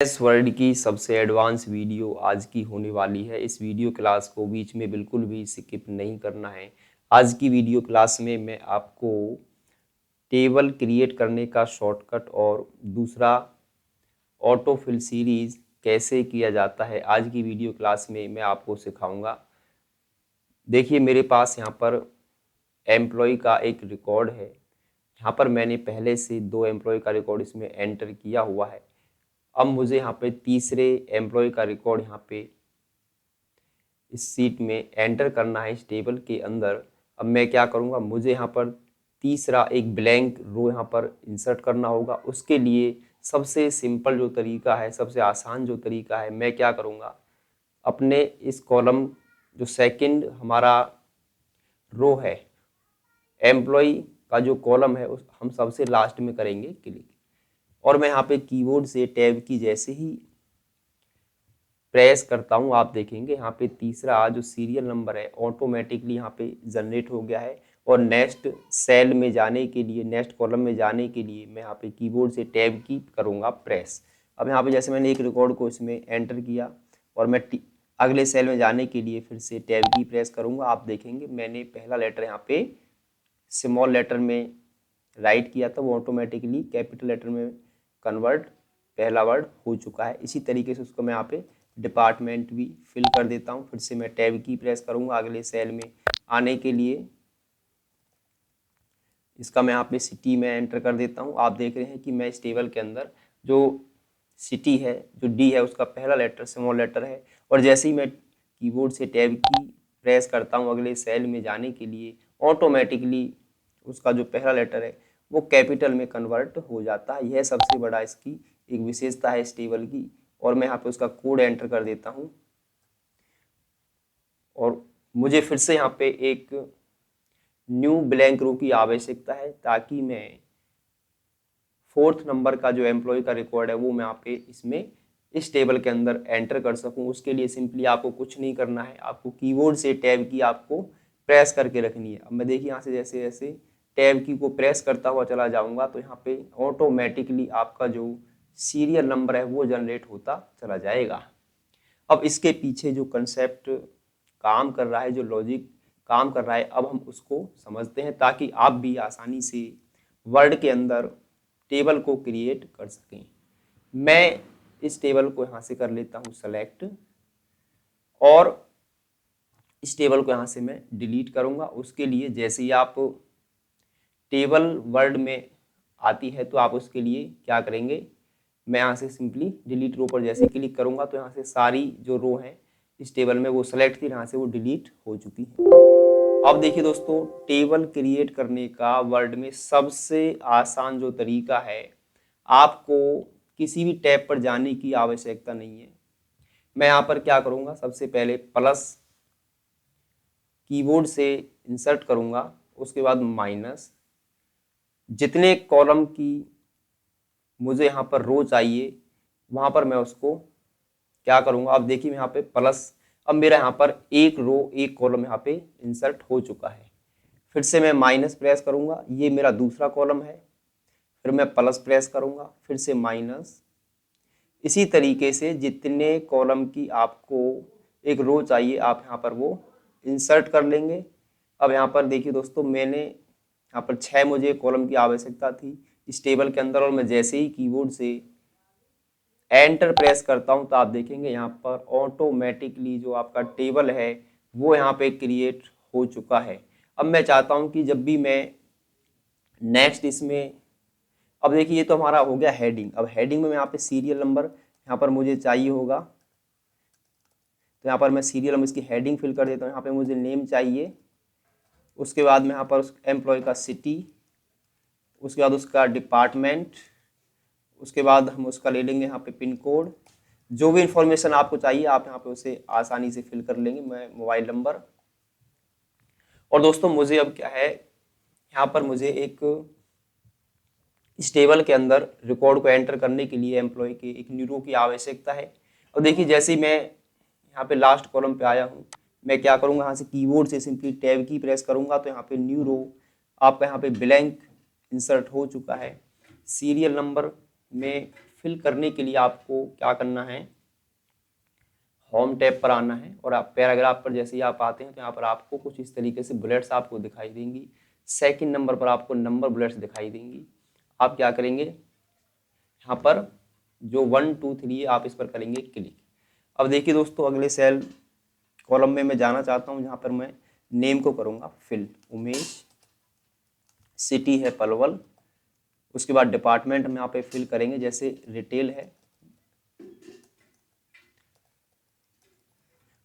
इस वर्ल्ड की सबसे एडवांस वीडियो आज की होने वाली है। इस वीडियो क्लास को बीच में बिल्कुल भी स्किप नहीं करना है। आज की वीडियो क्लास में मैं आपको टेबल क्रिएट करने का शॉर्टकट और दूसरा ऑटो फिल सीरीज कैसे किया जाता है आज की वीडियो क्लास में मैं आपको सिखाऊंगा। देखिए मेरे पास यहाँ पर एम्प्लॉय का एक रिकॉर्ड है। यहाँ पर मैंने पहले से 2 एम्प्लॉय का रिकॉर्ड इसमें एंटर किया हुआ है। अब मुझे यहाँ पे तीसरे एम्प्लॉय का रिकॉर्ड यहाँ पे इस सीट में एंटर करना है, इस टेबल के अंदर। अब मैं क्या करूँगा, मुझे यहाँ पर तीसरा एक ब्लैंक रो यहाँ पर इंसर्ट करना होगा। उसके लिए सबसे सिंपल जो तरीका है, सबसे आसान जो तरीका है, मैं क्या करूँगा, अपने इस कॉलम जो सेकंड हमारा रो है, एम्प्लॉय का जो कॉलम है, उस हम सबसे लास्ट में करेंगे क्लिक। और मैं यहाँ पे कीबोर्ड से टैब की जैसे ही प्रेस करता हूँ, आप देखेंगे यहाँ पे तीसरा जो सीरियल नंबर है ऑटोमेटिकली यहाँ पे जनरेट हो गया है। और नेक्स्ट सेल में जाने के लिए, नेक्स्ट कॉलम में जाने के लिए मैं यहाँ पे कीबोर्ड से टैब की करूँगा प्रेस। अब यहाँ पे जैसे मैंने एक रिकॉर्ड को इसमें एंटर किया और मैं अगले सेल में जाने के लिए फिर से टैब की प्रेस करूँगा। आप देखेंगे मैंने पहला लेटर यहाँ पे स्मॉल लेटर में राइट किया था, वो ऑटोमेटिकली कैपिटल लेटर में कन्वर्ट पहला वर्ड हो चुका है। इसी तरीके से उसको मैं यहाँ पे डिपार्टमेंट भी फिल कर देता हूँ। फिर से मैं टैब की प्रेस करूँगा अगले सेल में आने के लिए। इसका मैं यहाँ पे सिटी में एंटर कर देता हूँ। आप देख रहे हैं कि मैं इस टेबल के अंदर जो सिटी है, जो डी है, उसका पहला लेटर स्मॉल लेटर है। और जैसे ही मैं कीबोर्ड से टैब की प्रेस करता हूँ अगले सेल में जाने के लिए, ऑटोमेटिकली उसका जो पहला लेटर है वो कैपिटल में कन्वर्ट हो जाता है। यह सबसे बड़ा इसकी एक विशेषता है इस टेबल की। और मैं यहाँ पे उसका कोड एंटर कर देता हूँ। और मुझे फिर से यहाँ पे एक न्यू ब्लैंक रो की आवश्यकता है, ताकि मैं 4th नंबर का जो एम्प्लॉय का रिकॉर्ड है वो मैं यहाँ पे इसमें इस टेबल के अंदर एंटर कर सकूं। उसके लिए सिंपली आपको कुछ नहीं करना है, आपको कीबोर्ड से टैब की आपको प्रेस करके रखनी है। अब मैं देखिए यहाँ से जैसे जैसे टैब की को प्रेस करता हुआ चला जाऊंगा तो यहाँ पे ऑटोमेटिकली आपका जो सीरियल नंबर है वो जनरेट होता चला जाएगा। अब इसके पीछे जो कंसेप्ट काम कर रहा है, जो लॉजिक काम कर रहा है, अब हम उसको समझते हैं ताकि आप भी आसानी से वर्ड के अंदर टेबल को क्रिएट कर सकें। मैं इस टेबल को यहाँ से कर लेता हूँ सेलेक्ट और इस टेबल को यहाँ से मैं डिलीट करूँगा। उसके लिए जैसे ही आप टेबल वर्ड में आती है तो आप उसके लिए क्या करेंगे, मैं यहाँ से सिंपली डिलीट रो पर जैसे क्लिक करूँगा तो यहाँ से सारी जो रो हैं इस टेबल में वो सेलेक्ट थी, यहाँ से वो डिलीट हो चुकी है। अब देखिए दोस्तों, टेबल क्रिएट करने का वर्ड में सबसे आसान जो तरीका है, आपको किसी भी टैब पर जाने की आवश्यकता नहीं है। मैं यहाँ पर क्या करूँगा, सबसे पहले प्लस कीबोर्ड से इंसर्ट करूँगा, उसके बाद माइनस, जितने कॉलम की मुझे यहाँ पर रो चाहिए वहाँ पर मैं उसको क्या करूँगा। अब देखिए यहाँ पे प्लस, अब मेरा यहाँ पर एक रो एक कॉलम यहाँ पे इंसर्ट हो चुका है। फिर से मैं माइनस प्रेस करूँगा, ये मेरा दूसरा कॉलम है। फिर मैं प्लस प्रेस करूँगा, फिर से माइनस। इसी तरीके से जितने कॉलम की आपको एक रो चाहिए आप यहाँ पर वो इंसर्ट कर लेंगे। अब यहाँ पर देखिए दोस्तों, मैंने यहाँ पर 6 मुझे कॉलम की आवश्यकता थी इस टेबल के अंदर, और मैं जैसे ही कीबोर्ड से एंटर प्रेस करता हूँ तो आप देखेंगे यहाँ पर ऑटोमेटिकली जो आपका टेबल है वो यहाँ पे क्रिएट हो चुका है। अब मैं चाहता हूँ कि जब भी मैं नेक्स्ट इसमें, अब देखिए ये तो हमारा हो गया हेडिंग। अब हेडिंग में यहाँ पे सीरियल नंबर यहाँ पर मुझे चाहिए होगा, तो यहाँ पर मैं सीरियल नंबर इसकी हेडिंग फिल कर देता हूँ। यहाँ पे मुझे नेम चाहिए, उसके बाद में यहाँ पर उस एम्प्लॉय का सिटी, उसके बाद उसका डिपार्टमेंट, उसके बाद हम उसका ले लेंगे यहाँ पे पिन कोड। जो भी इंफॉर्मेशन आपको चाहिए आप यहाँ पे उसे आसानी से फिल कर लेंगे, मैं मोबाइल नंबर। और दोस्तों मुझे अब क्या है, यहाँ पर मुझे एक इस टेबल के अंदर रिकॉर्ड को एंटर करने के लिए एम्प्लॉय के एक न्यू रो की आवश्यकता है। और देखिए जैसे ही मैं यहाँ पे लास्ट कॉलम पे आया हूँ, मैं क्या करूँगा, यहाँ से कीबोर्ड से सिंपली टैब की प्रेस करूँगा तो यहाँ पे न्यू रो आपका यहाँ पे ब्लैंक इंसर्ट हो चुका है। सीरियल नंबर में फिल करने के लिए आपको क्या करना है, होम टैब पर आना है और आप पैराग्राफ पर जैसे ही आप आते हैं तो यहाँ पर आपको कुछ इस तरीके से बुलेट्स आपको दिखाई देंगी। सेकंड नंबर पर आपको नंबर बुलेट्स दिखाई देंगी। आप क्या करेंगे, यहाँ पर जो 1 2 3 है आप इस पर करेंगे क्लिक। अब देखिए दोस्तों, अगले सेल कॉलम में मैं जाना चाहता हूँ, जहाँ पर मैं नेम को करूँगा फिल, उमेश, सिटी है पलवल, उसके बाद डिपार्टमेंट हम यहाँ पे फिल करेंगे, जैसे रिटेल है।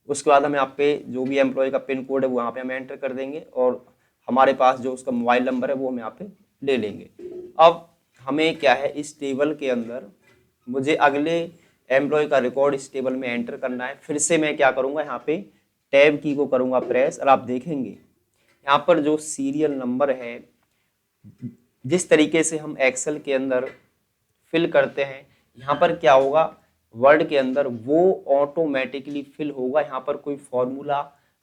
उसके बाद हम यहाँ पे जो भी एम्प्लॉय का पिन कोड है वो यहाँ पे हम एंटर कर देंगे और हमारे पास जो उसका मोबाइल नंबर है वो हम यहाँ पे ले लेंगे। अब हमें क्या है, इस टेबल के अंदर मुझे अगले एम्प्लॉय का रिकॉर्ड इस टेबल में एंटर करना है। फिर से मैं क्या करूँगा, यहाँ पे टैब की को करूँगा प्रेस और आप देखेंगे यहाँ पर जो सीरियल नंबर है, जिस तरीके से हम एक्सेल के अंदर फिल करते हैं, यहाँ पर क्या होगा, वर्ड के अंदर वो ऑटोमेटिकली फिल होगा। यहाँ पर कोई फॉर्मूला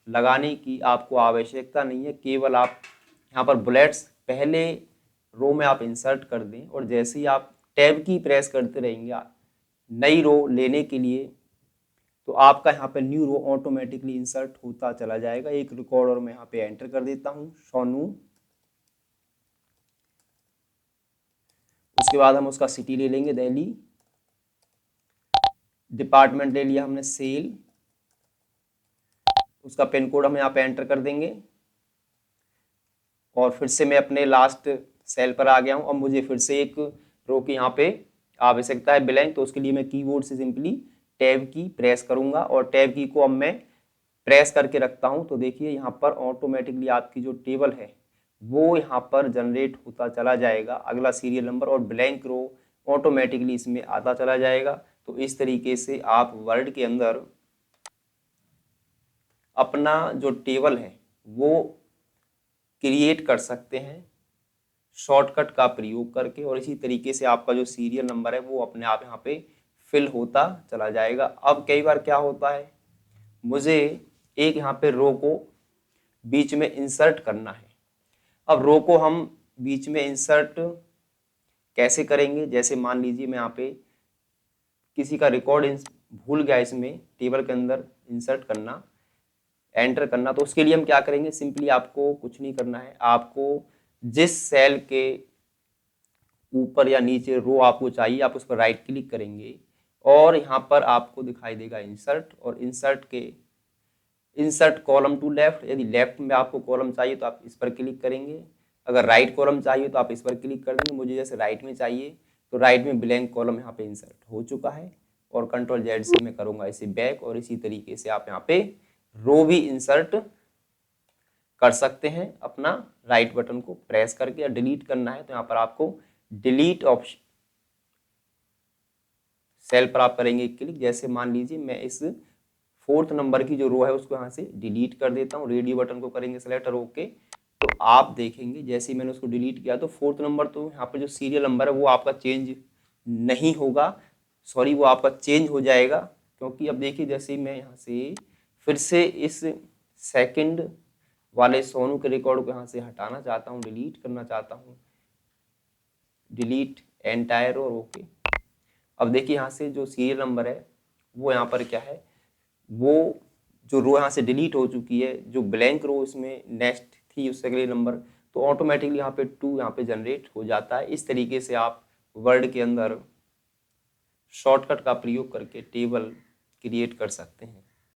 लगाने की आपको आवश्यकता नहीं है, केवल आप यहाँ पर बुलेट्स पहले रो में आप इंसर्ट कर दें और जैसे ही आप टैब की प्रेस करते रहेंगे नई रो लेने के लिए, तो आपका यहाँ पे न्यू रो ऑटोमेटिकली इंसर्ट होता चला जाएगा। एक रिकॉर्ड और मैं यहाँ पे एंटर कर देता हूँ, सोनू। उसके बाद हम उसका सिटी ले लेंगे दिल्ली, डिपार्टमेंट ले लिया हमने सेल, उसका पिन कोड हम यहाँ पे एंटर कर देंगे और फिर से मैं अपने लास्ट सेल पर आ गया हूँ। अब मुझे फिर से एक रो की यहाँ पे आवश्यकता है ब्लैंक, तो उसके लिए मैं कीबोर्ड से सिंपली टैब की प्रेस करूंगा और टैब की को अब मैं प्रेस करके रखता हूँ। तो देखिए यहाँ पर ऑटोमेटिकली आपकी जो टेबल है वो यहाँ पर जनरेट होता चला जाएगा, अगला सीरियल नंबर और ब्लैंक रो ऑटोमेटिकली इसमें आता चला जाएगा। तो इस तरीके से आप वर्ड के अंदर अपना जो टेबल है वो क्रिएट कर सकते हैं शॉर्टकट का प्रयोग करके, और इसी तरीके से आपका जो सीरियल नंबर है वो अपने आप यहाँ पे फिल होता चला जाएगा। अब कई बार क्या होता है, मुझे एक यहाँ पे रो को बीच में इंसर्ट करना है। अब रो को हम बीच में इंसर्ट कैसे करेंगे, जैसे मान लीजिए मैं यहाँ पे किसी का रिकॉर्ड भूल गया इसमें टेबल के अंदर इंसर्ट करना, एंटर करना, तो उसके लिए हम क्या करेंगे, सिंपली आपको कुछ नहीं करना है, आपको जिस सेल के ऊपर या नीचे रो आपको चाहिए आप उस पर राइट क्लिक करेंगे और यहाँ पर आपको दिखाई देगा इंसर्ट, और इंसर्ट के इंसर्ट कॉलम टू लेफ्ट, यदि लेफ्ट में आपको कॉलम चाहिए तो आप इस पर क्लिक करेंगे, अगर राइट कॉलम चाहिए तो आप इस पर क्लिक कर देंगे। मुझे जैसे राइट में चाहिए तो राइट में ब्लैंक कॉलम यहाँ पे इंसर्ट हो चुका है और कंट्रोल जेड से मैं करूँगा इसे बैक, और इसी तरीके से आप यहाँ पे रो भी इंसर्ट कर सकते हैं अपना राइट बटन को प्रेस करके। या डिलीट करना है तो यहाँ पर आपको डिलीट ऑप्शन सेल पर आप करेंगे क्लिक। जैसे मान लीजिए मैं इस 4th नंबर की जो रो है उसको यहाँ से डिलीट कर देता हूँ, रेडियो बटन को करेंगे सेलेक्ट और ओके, तो आप देखेंगे जैसे ही मैंने उसको डिलीट किया तो 4th नंबर तो यहाँ पे जो सीरियल नंबर है वो आपका चेंज नहीं होगा, सॉरी वो आपका चेंज हो जाएगा। क्योंकि अब देखिए जैसे ही मैं यहाँ से फिर से इस सेकंड वाले सोनू के रिकॉर्ड को यहाँ से हटाना चाहता हूँ, डिलीट करना चाहता हूँ, डिलीट एंटायर और ओके। अब देखिए यहाँ से जो सीरियल नंबर है वो यहाँ पर क्या है, वो जो रो यहाँ से डिलीट हो चुकी है, जो ब्लैंक रो इसमें नेक्स्ट थी उससे अगले नंबर, तो ऑटोमेटिकली यहाँ पे 2 यहाँ पे जनरेट हो जाता है। इस तरीके से आप वर्ड के अंदर शॉर्टकट का प्रयोग करके टेबल क्रिएट कर सकते हैं।